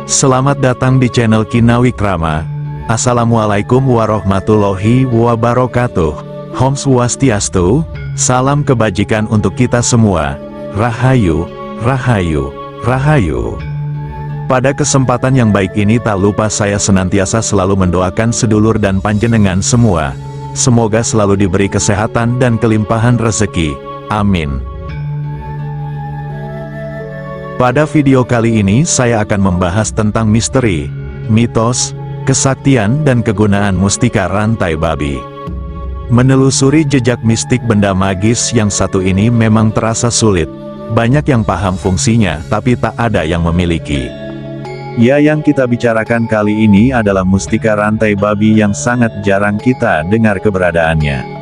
Selamat datang di channel Kinawikrama. Assalamualaikum warahmatullahi wabarakatuh. Om Swastiastu, salam kebajikan untuk kita semua. Rahayu, Rahayu, Rahayu. Pada kesempatan yang baik ini tak lupa saya senantiasa selalu mendoakan sedulur dan panjenengan semua. Semoga selalu diberi kesehatan dan kelimpahan rezeki. Amin. Pada video kali ini saya akan membahas tentang misteri, mitos, kesaktian dan kegunaan mustika rantai babi. Menelusuri jejak mistik benda magis yang satu ini memang terasa sulit. Banyak yang paham fungsinya tapi tak ada yang memiliki. Ya, yang kita bicarakan kali ini adalah mustika rantai babi yang sangat jarang kita dengar keberadaannya.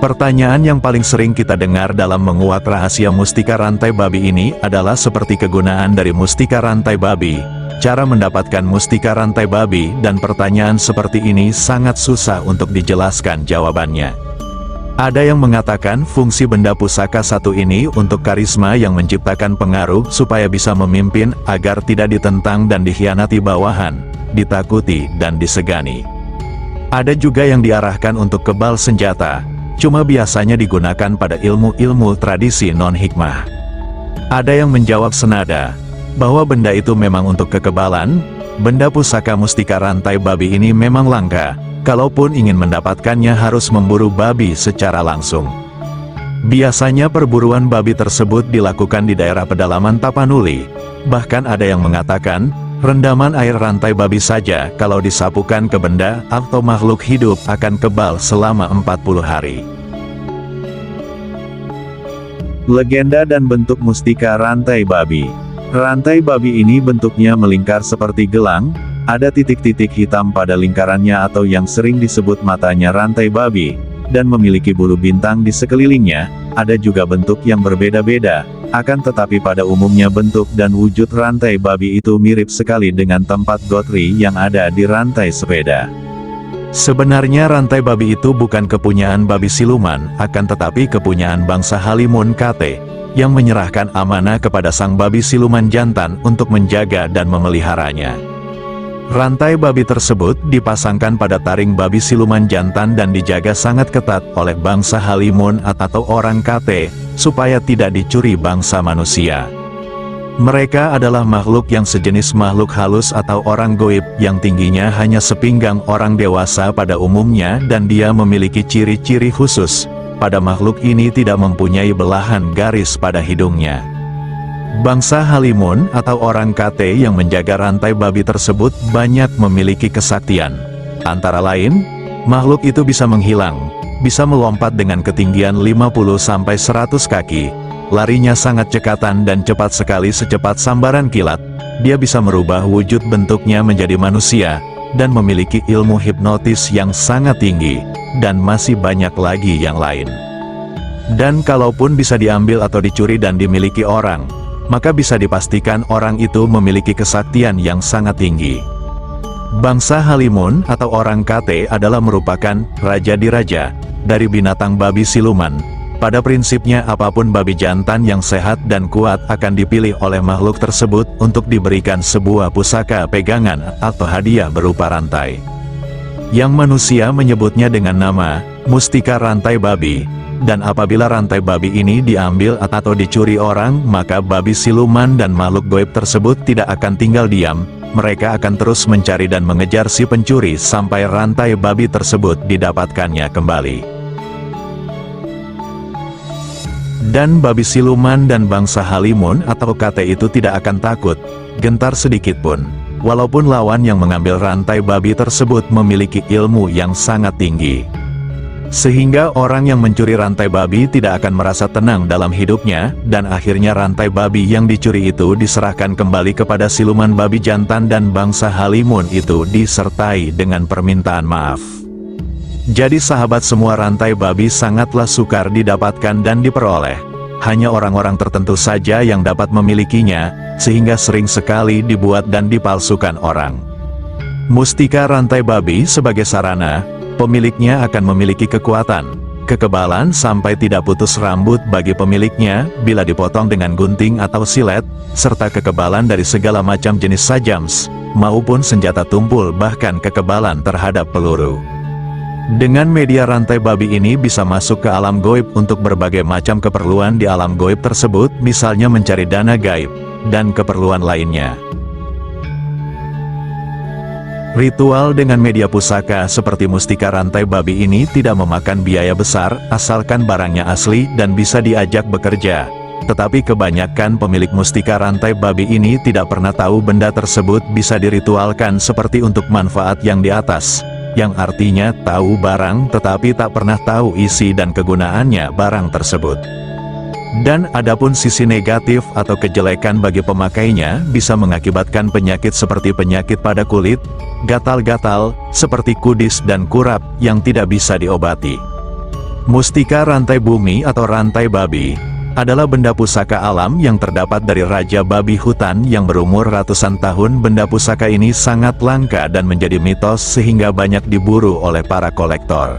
Pertanyaan yang paling sering kita dengar dalam menguak rahasia mustika rantai babi ini adalah seperti kegunaan dari mustika rantai babi, cara mendapatkan mustika rantai babi, dan pertanyaan seperti ini sangat susah untuk dijelaskan jawabannya. Ada yang mengatakan fungsi benda pusaka satu ini untuk karisma yang menciptakan pengaruh supaya bisa memimpin agar tidak ditentang dan dikhianati bawahan, ditakuti dan disegani. Ada juga yang diarahkan untuk kebal senjata, cuma biasanya digunakan pada ilmu-ilmu tradisi non-hikmah. Ada yang menjawab senada, bahwa benda itu memang untuk kekebalan. Benda pusaka mustika rantai babi ini memang langka, kalaupun ingin mendapatkannya harus memburu babi secara langsung. Biasanya perburuan babi tersebut dilakukan di daerah pedalaman Tapanuli. Bahkan ada yang mengatakan, rendaman air rantai babi saja kalau disapukan ke benda atau makhluk hidup akan kebal selama 40 hari. Legenda dan bentuk mustika rantai babi. Rantai babi ini bentuknya melingkar seperti gelang, ada titik-titik hitam pada lingkarannya atau yang sering disebut matanya rantai babi, dan memiliki bulu bintang di sekelilingnya. Ada juga bentuk yang berbeda-beda, akan tetapi pada umumnya bentuk dan wujud rantai babi itu mirip sekali dengan tempat gotri yang ada di rantai sepeda. Sebenarnya rantai babi itu bukan kepunyaan babi siluman, akan tetapi kepunyaan bangsa Halimun Kate, yang menyerahkan amanah kepada sang babi siluman jantan untuk menjaga dan memeliharanya. Rantai babi tersebut dipasangkan pada taring babi siluman jantan dan dijaga sangat ketat oleh bangsa Halimun atau orang Kate, supaya tidak dicuri bangsa manusia. Mereka adalah makhluk yang sejenis makhluk halus atau orang goib yang tingginya hanya sepinggang orang dewasa pada umumnya, dan dia memiliki ciri-ciri khusus. Pada makhluk ini tidak mempunyai belahan garis pada hidungnya. Bangsa Halimun atau orang Kate yang menjaga rantai babi tersebut banyak memiliki kesaktian. Antara lain, makhluk itu bisa menghilang, bisa melompat dengan ketinggian 50-100 kaki, larinya sangat cekatan dan cepat sekali secepat sambaran kilat, dia bisa merubah wujud bentuknya menjadi manusia, dan memiliki ilmu hipnotis yang sangat tinggi, dan masih banyak lagi yang lain. Dan kalaupun bisa diambil atau dicuri dan dimiliki orang, maka bisa dipastikan orang itu memiliki kesaktian yang sangat tinggi. Bangsa Halimun atau orang Kate adalah merupakan raja diraja dari binatang babi siluman. Pada prinsipnya apapun babi jantan yang sehat dan kuat akan dipilih oleh makhluk tersebut untuk diberikan sebuah pusaka pegangan atau hadiah berupa rantai, yang manusia menyebutnya dengan nama mustika rantai babi. Dan apabila rantai babi ini diambil atau dicuri orang, maka babi siluman dan makhluk goib tersebut tidak akan tinggal diam. Mereka akan terus mencari dan mengejar si pencuri sampai rantai babi tersebut didapatkannya kembali. Dan babi siluman dan bangsa Halimun atau Kate itu tidak akan takut, gentar sedikit pun, walaupun lawan yang mengambil rantai babi tersebut memiliki ilmu yang sangat tinggi. Sehingga orang yang mencuri rantai babi tidak akan merasa tenang dalam hidupnya, dan akhirnya rantai babi yang dicuri itu diserahkan kembali kepada siluman babi jantan dan bangsa Halimun itu disertai dengan permintaan maaf. Jadi sahabat semua, rantai babi sangatlah sukar didapatkan dan diperoleh. Hanya orang-orang tertentu saja yang dapat memilikinya, sehingga sering sekali dibuat dan dipalsukan orang. Mustika rantai babi sebagai sarana, pemiliknya akan memiliki kekuatan, kekebalan sampai tidak putus rambut bagi pemiliknya bila dipotong dengan gunting atau silet, serta kekebalan dari segala macam jenis sajams, maupun senjata tumpul bahkan kekebalan terhadap peluru. Dengan media rantai babi ini bisa masuk ke alam gaib untuk berbagai macam keperluan di alam gaib tersebut, misalnya mencari dana gaib, dan keperluan lainnya. Ritual dengan media pusaka seperti mustika rantai babi ini tidak memakan biaya besar, asalkan barangnya asli dan bisa diajak bekerja. Tetapi kebanyakan pemilik mustika rantai babi ini tidak pernah tahu benda tersebut bisa diritualkan seperti untuk manfaat yang di atas, yang artinya tahu barang tetapi tak pernah tahu isi dan kegunaannya barang tersebut. Dan adapun sisi negatif atau kejelekan bagi pemakainya bisa mengakibatkan penyakit seperti penyakit pada kulit, gatal-gatal, seperti kudis dan kurap yang tidak bisa diobati. Mustika rantai bumi atau rantai babi adalah benda pusaka alam yang terdapat dari Raja Babi Hutan yang berumur ratusan tahun. Benda pusaka ini sangat langka dan menjadi mitos sehingga banyak diburu oleh para kolektor.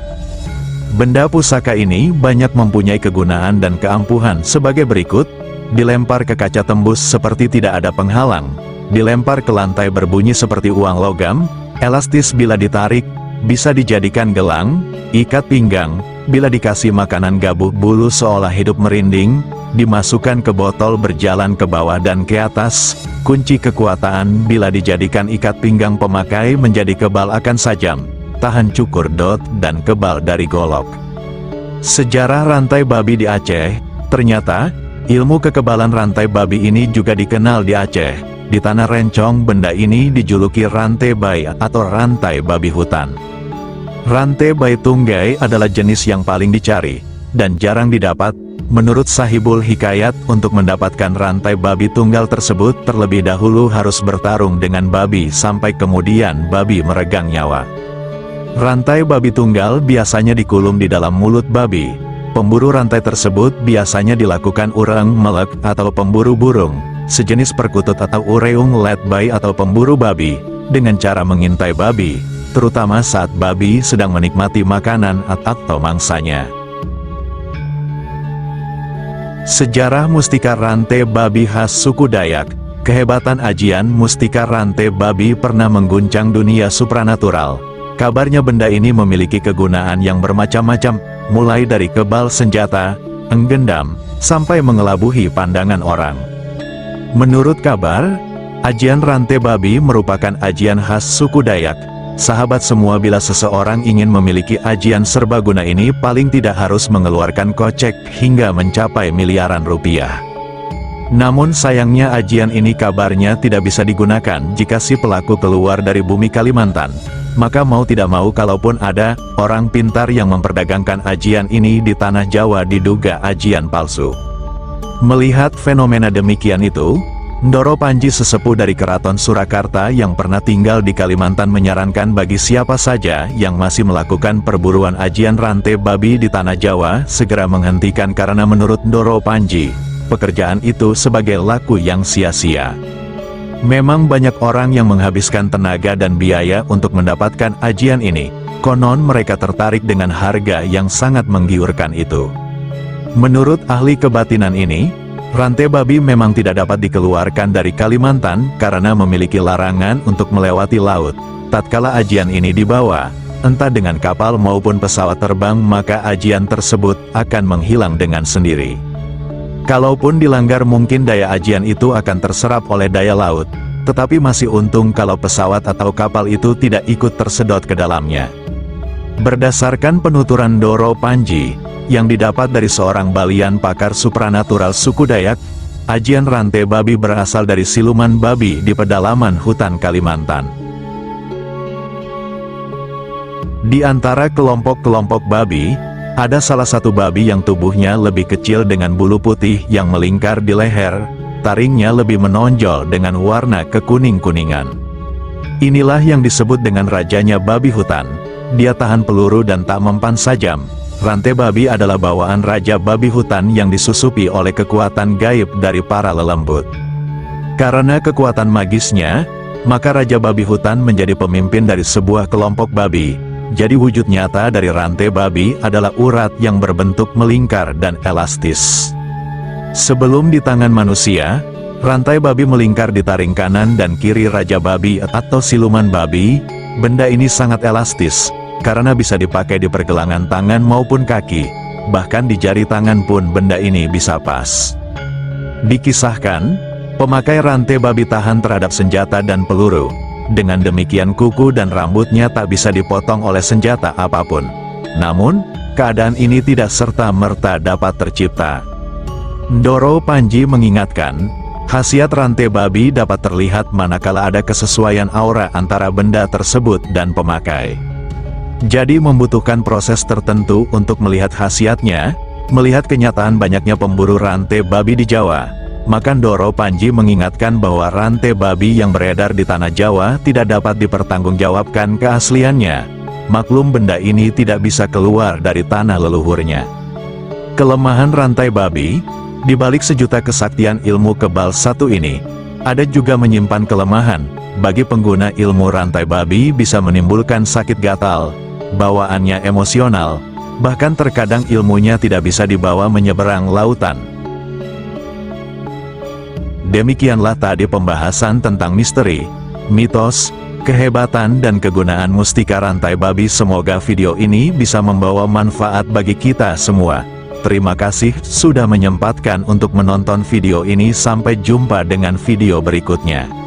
Benda pusaka ini banyak mempunyai kegunaan dan keampuhan sebagai berikut: dilempar ke kaca tembus seperti tidak ada penghalang, dilempar ke lantai berbunyi seperti uang logam, elastis bila ditarik, bisa dijadikan gelang, ikat pinggang, bila dikasih makanan gabuk bulu seolah hidup merinding, dimasukkan ke botol berjalan ke bawah dan ke atas, kunci kekuatan bila dijadikan ikat pinggang pemakai menjadi kebal akan sajam, tahan cukur dot, dan kebal dari golok. Sejarah rantai babi di Aceh. Ternyata, ilmu kekebalan rantai babi ini juga dikenal di Aceh. Di tanah Rencong benda ini dijuluki rantai bai atau rantai babi hutan. Rantai bai tunggai adalah jenis yang paling dicari, dan jarang didapat. Menurut Sahibul Hikayat, untuk mendapatkan rantai babi tunggal tersebut terlebih dahulu harus bertarung dengan babi sampai kemudian babi meregang nyawa. Rantai babi tunggal biasanya dikulum di dalam mulut babi. Pemburu rantai tersebut biasanya dilakukan urang melek atau pemburu burung, sejenis perkutut atau ureung letbai atau pemburu babi, dengan cara mengintai babi, terutama saat babi sedang menikmati makanan atau mangsanya. Sejarah mustika rantai babi khas suku Dayak. Kehebatan ajian mustika rantai babi pernah mengguncang dunia supranatural. Kabarnya benda ini memiliki kegunaan yang bermacam-macam, mulai dari kebal senjata, enggendam, sampai mengelabuhi pandangan orang. Menurut kabar, ajian rantai babi merupakan ajian khas suku Dayak. Sahabat semua, bila seseorang ingin memiliki ajian serbaguna ini paling tidak harus mengeluarkan kocek hingga mencapai miliaran rupiah. Namun sayangnya ajian ini kabarnya tidak bisa digunakan jika si pelaku keluar dari bumi Kalimantan. Maka mau tidak mau, kalaupun ada orang pintar yang memperdagangkan ajian ini di tanah Jawa, diduga ajian palsu. Melihat fenomena demikian itu, Ndoro Panji, sesepuh dari Keraton Surakarta yang pernah tinggal di Kalimantan, menyarankan bagi siapa saja yang masih melakukan perburuan ajian rantai babi di tanah Jawa segera menghentikan, karena menurut Ndoro Panji, pekerjaan itu sebagai laku yang sia-sia. Memang banyak orang yang menghabiskan tenaga dan biaya untuk mendapatkan ajian ini. Konon mereka tertarik dengan harga yang sangat menggiurkan itu. Menurut ahli kebatinan ini, rantai babi memang tidak dapat dikeluarkan dari Kalimantan karena memiliki larangan untuk melewati laut. Tatkala ajian ini dibawa, entah dengan kapal maupun pesawat terbang, maka ajian tersebut akan menghilang dengan sendiri. Kalaupun dilanggar, mungkin daya ajian itu akan terserap oleh daya laut, tetapi masih untung kalau pesawat atau kapal itu tidak ikut tersedot ke dalamnya. Berdasarkan penuturan Ndoro Panji, yang didapat dari seorang balian pakar supranatural suku Dayak, ajian rantai babi berasal dari siluman babi di pedalaman hutan Kalimantan. Di antara kelompok-kelompok babi, ada salah satu babi yang tubuhnya lebih kecil dengan bulu putih yang melingkar di leher, taringnya lebih menonjol dengan warna kekuning-kuningan. Inilah yang disebut dengan rajanya babi hutan. Dia tahan peluru dan tak mempan sajam. Rantai babi adalah bawaan Raja Babi Hutan yang disusupi oleh kekuatan gaib dari para lelembut. Karena kekuatan magisnya, maka Raja Babi Hutan menjadi pemimpin dari sebuah kelompok babi, Jadi wujud nyata dari rantai babi adalah urat yang berbentuk melingkar dan elastis. Sebelum di tangan manusia, rantai babi melingkar di taring kanan dan kiri raja babi atau siluman babi. Benda ini sangat elastis, karena bisa dipakai di pergelangan tangan maupun kaki. Bahkan di jari tangan pun benda ini bisa pas. Dikisahkan, pemakai rantai babi tahan terhadap senjata dan peluru. Dengan demikian kuku dan rambutnya tak bisa dipotong oleh senjata apapun. Namun, keadaan ini tidak serta-merta dapat tercipta. Ndoro Panji mengingatkan, khasiat rantai babi dapat terlihat manakala ada kesesuaian aura antara benda tersebut dan pemakai. Jadi membutuhkan proses tertentu untuk melihat khasiatnya. Melihat kenyataan banyaknya pemburu rantai babi di Jawa, maka Ndoro Panji mengingatkan bahwa rantai babi yang beredar di tanah Jawa tidak dapat dipertanggungjawabkan keasliannya. Maklum benda ini tidak bisa keluar dari tanah leluhurnya. Kelemahan rantai babi, di balik sejuta kesaktian ilmu kebal satu ini, ada juga menyimpan kelemahan. Bagi pengguna ilmu rantai babi bisa menimbulkan sakit gatal, bawaannya emosional, bahkan terkadang ilmunya tidak bisa dibawa menyeberang lautan. Demikianlah tadi pembahasan tentang misteri, mitos, kehebatan dan kegunaan mustika rantai babi. Semoga video ini bisa membawa manfaat bagi kita semua. Terima kasih sudah menyempatkan untuk menonton video ini. Sampai jumpa dengan video berikutnya.